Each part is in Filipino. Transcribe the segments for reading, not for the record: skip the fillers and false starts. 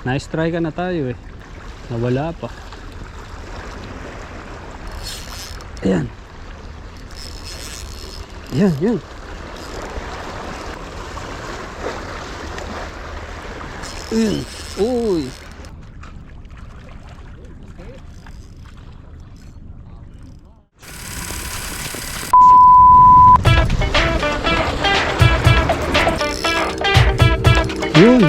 Nice try ka na tayo eh. Nawala pa. Ayan. Ayan, yan. Ayan. Uy. Yun.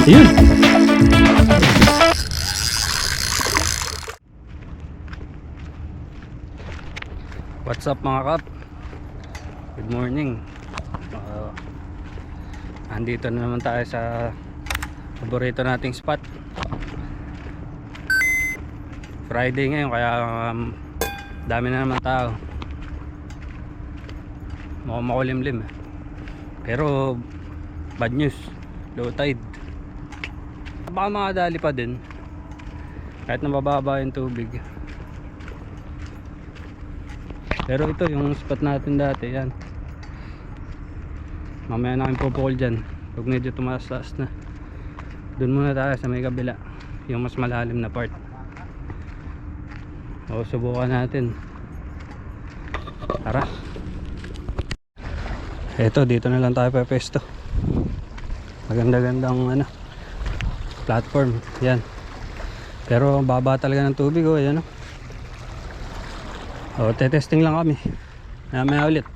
Yun. What's up mga kap? Good morning. Andito na naman tayo sa paborito nating spot. Friday ngayon kaya dami na naman tao. Mukhang makulimlim eh. Pero bad news, low tide. Baka makadali pa din kahit na mababa yung tubig. Pero ito yung spot natin dati, yan. Mamaya na kami pupukol dyan pag medyo tumaas-taas na. Doon muna tayo sa may kabila, yung mas malalim na part. O subukan natin. Tara. Eto, dito na lang tayo pepesto. Maganda-gandang ano, platform, yan. Pero baba talaga ng tubig, oh, ayan, oh. O, testing lang kami. Mamaya ulit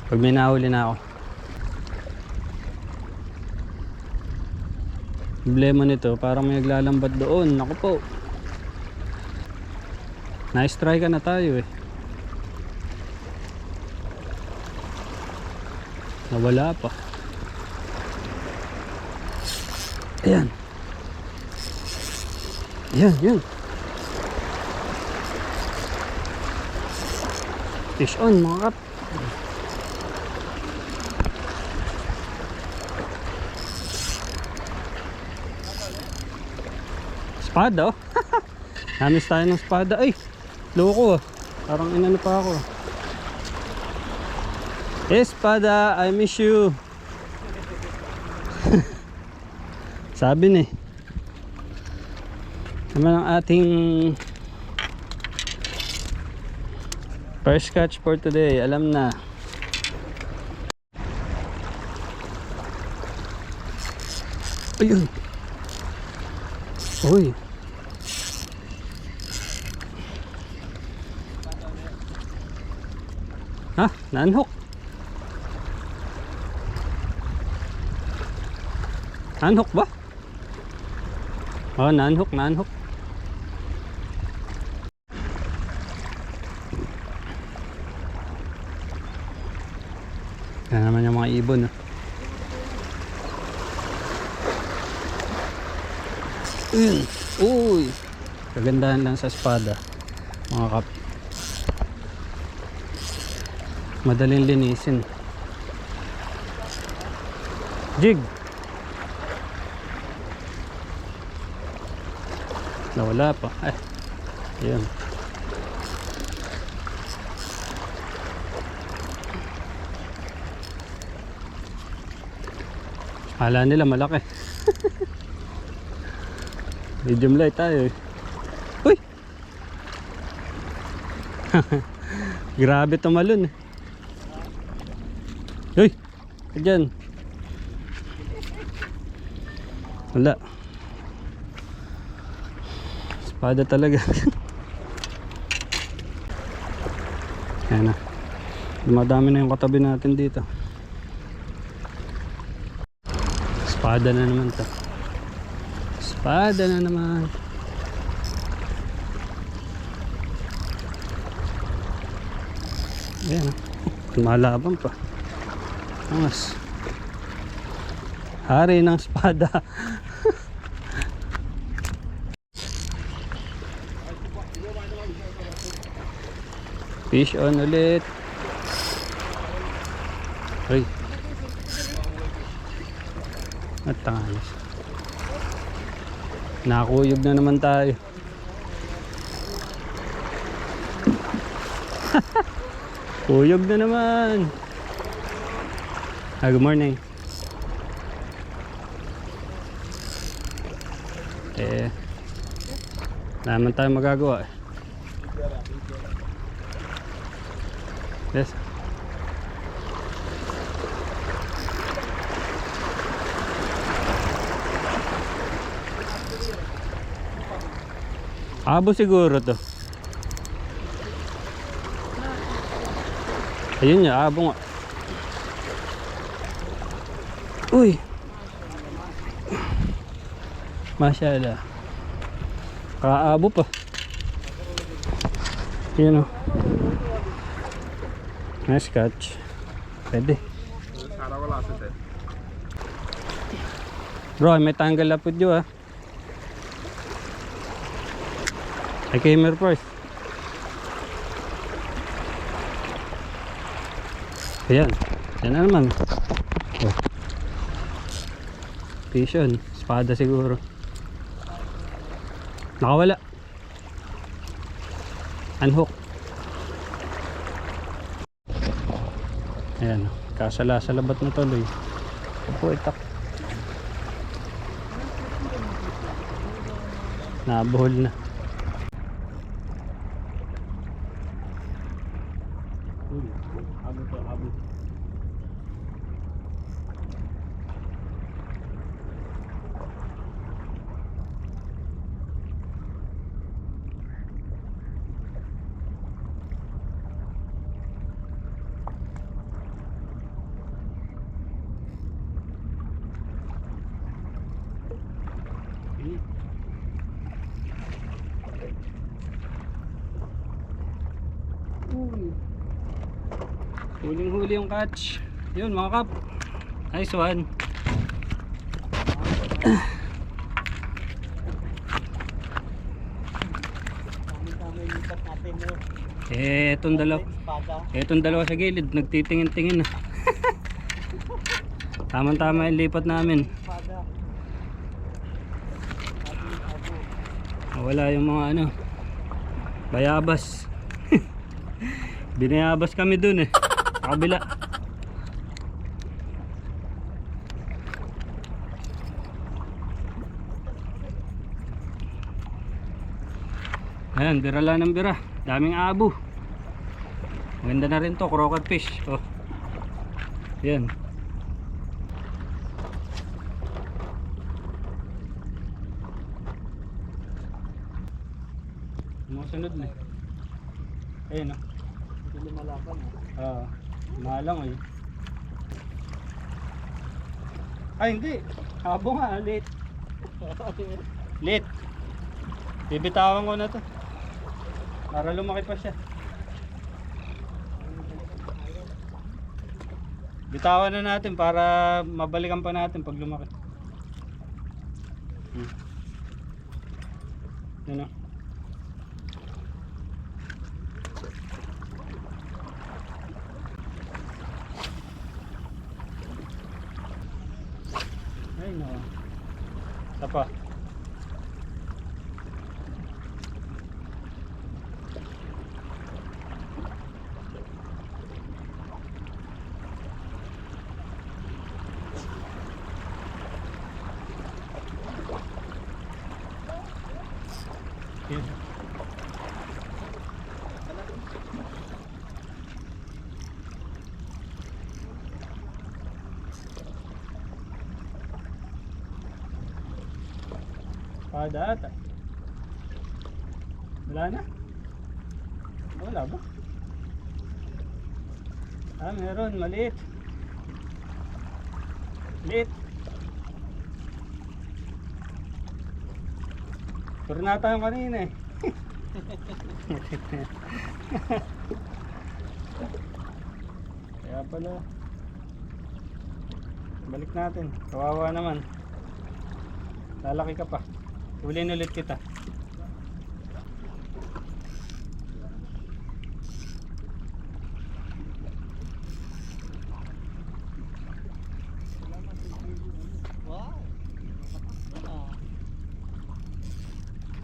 pag may nahuli na ako. Problema nito, parang may naglalambat doon. Naku po. Nice try ka na tayo eh. Nawala pa. Ayan. Ayan, yan. Fish on mga kap. Espada oh. Namis tayo ng espada. Ay, loko ah. Parang inano pa ako. Espada, I miss you. Sabi ni naman ang ating first catch for today. Alam na. Ayun. Uy. Ha? Nanhook. Nanhook ba? Oh, nanhook, nanhook. Yan naman yung mga ibon. Uy. Kagandahan lang sa espada mga kap. Madaling linisin. Jig. Nawala pa. Ay. Ayun. Akala nila malaki. Medium light tayo eh. Uy. Grabe tumalon eh. Uy. Diyan. Wala. Espada talaga. Ayan na. Dumadami na yung katabi natin dito. Espada na naman to. Espada na naman. Ayan. Lumalaban pa. Angas. Hari ng espada. Fish on ulit. Ay. At tangos. Nakuyog na naman tayo. Uyog na naman. Good morning. Naman tayo magagawa. Yes. Abo siguro to. Ayun niya, abo nga. Uy. Masyaallah. Kaabo pa. Yun o. Nice catch. Pwede. Bro, may tanggal na po dyo ah. I came here first. Ayan. Yan na naman. Oh. Fish on. Espada siguro. Nakawala. Unhook. Ayan. Kasala-salabat na tuloy. Opo, itak. Nabuhol na. Abo to, abo. Huling-huli yung catch. Yun mga kap. Nice one. Etong dalawa sa gilid nagtitingin-tingin na. Tama-tama yung lipat namin. Wala yung mga ano, bayabas. Binayabas kami dun eh. Sa kabila. Ayan, bira lang ng bira. Daming abo. Maganda na rin to, croaker fish. Oh. Ayan. Mga sunod na. Ayan o. Hindi malaban o. Malang eh. Ay hindi. Abo nga, late. Late. Bibitawan ko na to. Para lumaki pa siya. Bitawan na natin para mabalikan pa natin pag lumaki. Yan o. Ay no. Tapa. Pada ata. Wala na? Wala ba? Meron. Maliit. Maliit. Pero nata yung kanina eh. Kaya pala. Balik natin. Kawawa naman. Lalaki ka pa. Huliin ulit kita. Wow.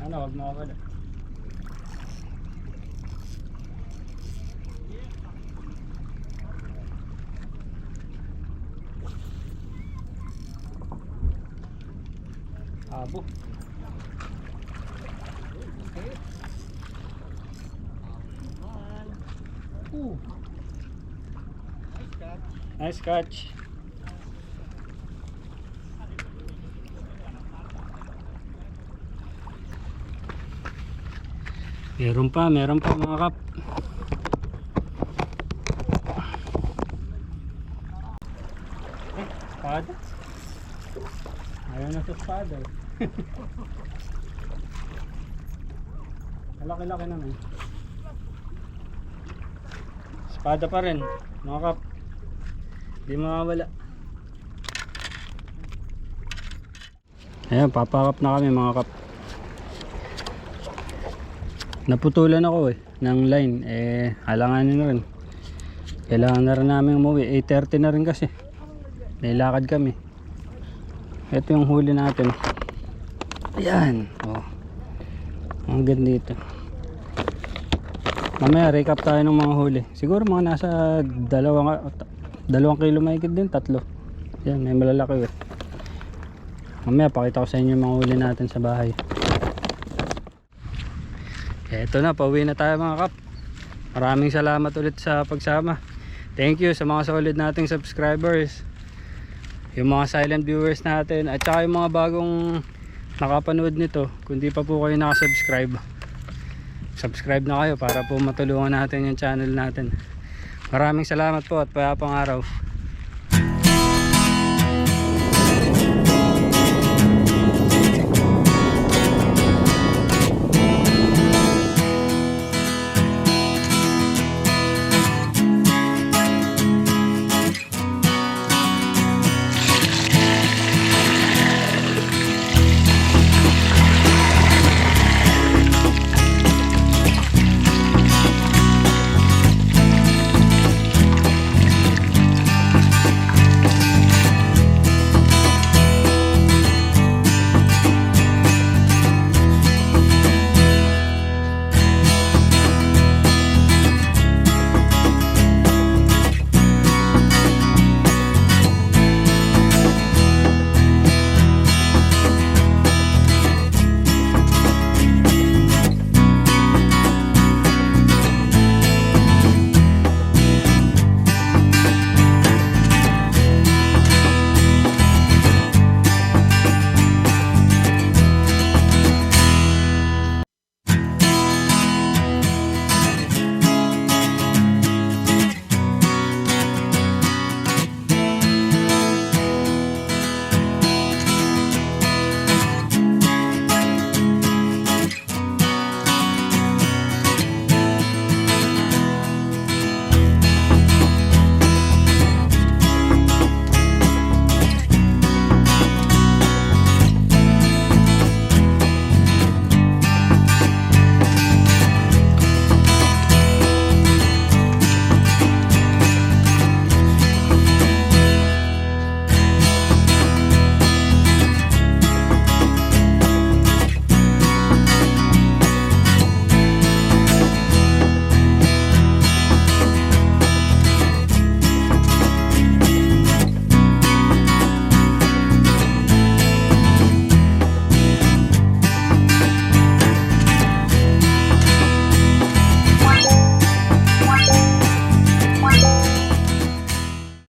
Ano, wag mo ako. Abo. Ooh. Nice catch. Nice catch. Meron pa mga kap. Espada? Ayaw na sa espada. Malaki-laki naman. Espada pa rin, mga kap. Hindi mawawala. Ayan, papakap na kami mga kap. Naputulan ako ng line. Halanganin na rin. Kailangan na rin namin umuwi. 8:30 na rin kasi. Nailakad kami. Ito yung huli natin. Ayan. Oh. Ang ganda dito. Mamaya recap tayo ng mga huli. Siguro mga nasa 2 kilo mahigit din, 3. Yan, may malalaki eh. Mamaya pakita ko sa inyo yung mga huli natin sa bahay. Eto na, pauwi na tayo mga kap. Maraming salamat ulit sa pagsama. Thank you sa mga solid nating subscribers, yung mga silent viewers natin, at saka yung mga bagong nakapanood nito. Kung di pa po kayo nakasubscribe, subscribe na kayo para po matulungan natin yung channel natin. Maraming salamat po at payapang araw.